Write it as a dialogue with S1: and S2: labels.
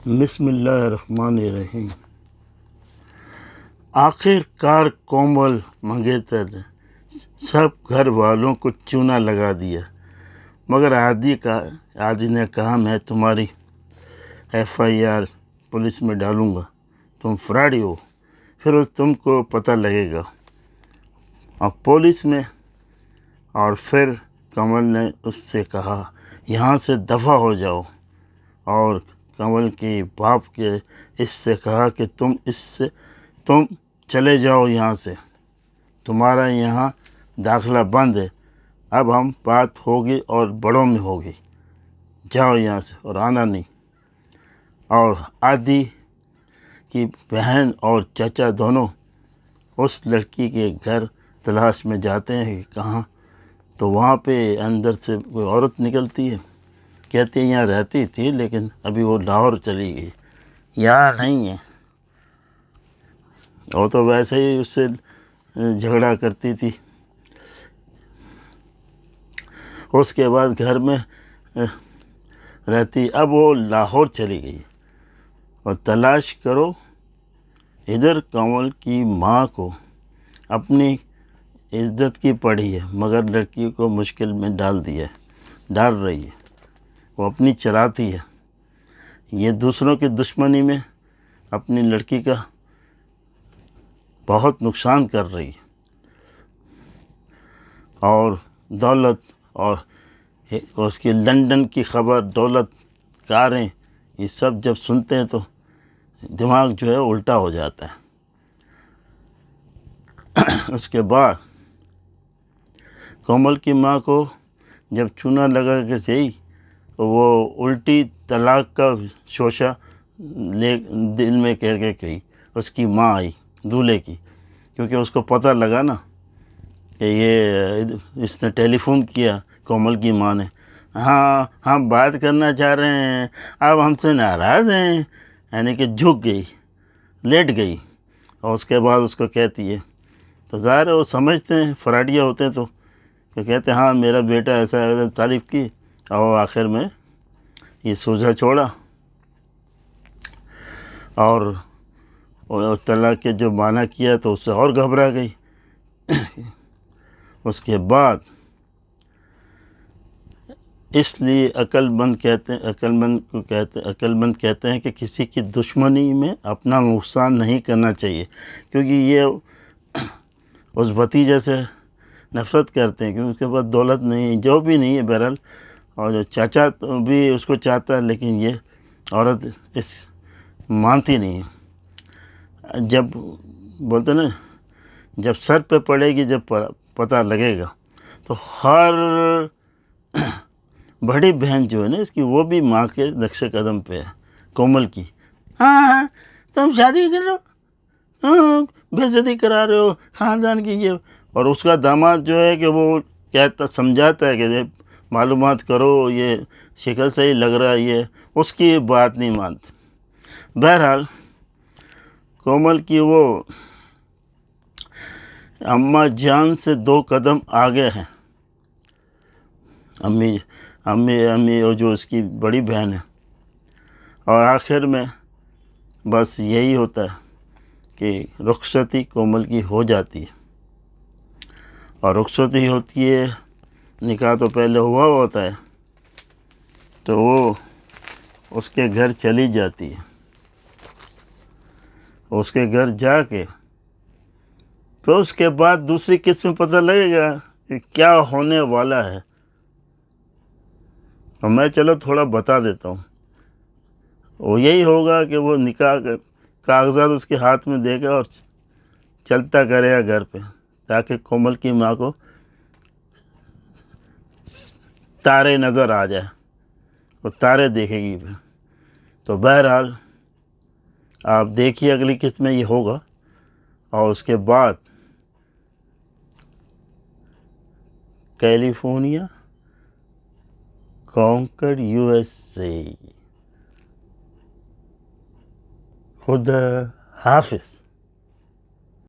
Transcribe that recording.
S1: بسم اللہ الرحمن الرحیم۔ آخر کار کومل منگیتر نے سب گھر والوں کو چونا لگا دیا، مگر عادی نے کہا میں تمہاری FIR پولیس میں ڈالوں گا، تم فراڈی ہو، پھر تم کو پتہ لگے گا۔ اور پولیس میں اور پھر کمل نے اس سے کہا یہاں سے دفع ہو جاؤ، اور کمل کے باپ کے اس سے کہا کہ تم چلے جاؤ یہاں سے، تمہارا یہاں داخلہ بند ہے، اب ہم بات ہوگی اور بڑوں میں ہوگی، جاؤ یہاں سے اور آنا نہیں۔ اور عادی کی بہن اور چچا دونوں اس لڑکی کے گھر تلاش میں جاتے ہیں کہ کہاں، تو وہاں پہ اندر سے کوئی عورت نکلتی ہے، کہتی ہے یہاں رہتی تھی لیکن ابھی وہ لاہور چلی گئی، یہاں نہیں ہے۔ وہ تو ویسے ہی اس سے جھگڑا کرتی تھی۔ اس کے بعد گھر میں رہتی، اب وہ لاہور چلی گئی۔ اور تلاش کرو، ادھر کمل کی ماں کو اپنی عزت کی پڑی ہے، مگر لڑکی کو مشکل میں ڈال رہی ہے، وہ اپنی چلاتی ہے، یہ دوسروں کی دشمنی میں اپنی لڑکی کا بہت نقصان کر رہی ہے۔ اور دولت اور اس کی لندن کی خبر، دولت، کاریں، یہ سب جب سنتے ہیں تو دماغ جو ہے الٹا ہو جاتا ہے۔ اس کے بعد کومل کی ماں کو جب چونا لگا کہ صحیح، وہ الٹی طلاق کا شوشہ دل میں کہہ کے گئی۔ اس کی ماں آئی دولہے کی، کیونکہ اس کو پتہ لگا نا کہ اس نے ٹیلی فون کیا کومل کی ماں نے، ہاں ہم بات کرنا چاہ رہے ہیں، اب ہم سے ناراض ہیں، یعنی کہ جھک گئی، لیٹ گئی۔ اور اس کے بعد اس کو کہتی ہے، تو ظاہر ہے وہ سمجھتے ہیں، فراڈیا ہوتے ہیں تو کہتے ہیں ہاں میرا بیٹا ایسا تعریف کی، اور آخر میں یہ سوجھا چھوڑا اور طلاق کے جو معنی کیا تو اس سے اور گھبرا گئی۔ اس کے بعد اس لیے عقل مند کہتے ہیں کہ کسی کی دشمنی میں اپنا نقصان نہیں کرنا چاہیے، کیونکہ یہ اس بھتیجے سے نفرت کرتے ہیں کیونکہ اس کے پاس دولت نہیں، جو بھی نہیں ہے بہرحال، اور جو چاچا بھی اس کو چاہتا ہے، لیکن یہ عورت مانتی نہیں ہے۔ جب بولتے نا جب سر پہ پڑے گی، جب پتہ لگے گا، تو ہر بڑی بہن جو ہے نا اس کی، وہ بھی ماں کے نقش قدم پہ ہے کومل کی۔ ہاں تم شادی کر رہے ہو، بے عزتی کرا رہے ہو خاندان کی، یہ۔ اور اس کا داماد جو ہے کہ وہ سمجھاتا ہے کہ یہ معلومات کرو، یہ شکل سے ہی لگ رہا ہے، یہ اس کی بات نہیں مانتے۔ بہرحال کومل کی وہ اماں جان سے 2 قدم آگے ہیں، امی اور جو اس کی بڑی بہن ہے۔ اور آخر میں بس یہی ہوتا ہے کہ رخصتی کومل کی ہو جاتی ہے، اور رخصتی ہوتی ہے، نکاح تو پہلے ہوا ہوتا ہے، تو وہ اس کے گھر چلی جاتی ہے۔ اس کے گھر جا کے تو اس کے بعد دوسری قسط میں پتہ لگے گا کہ کیا ہونے والا ہے، اور میں چلو تھوڑا بتا دیتا ہوں۔ وہ یہی ہوگا کہ وہ نکاح کاغذات اس کے ہاتھ میں دے گا اور چلتا کرے گا گھر پہ، تاکہ کومل کی ماں کو تارے نظر آ جائے، وہ تارے دیکھے گی پھر۔ تو بہرحال آپ دیکھیے اگلی قسط میں یہ ہوگا۔ اور اس کے بعد کیلیفورنیا، کانکر USA۔ خدا حافظ۔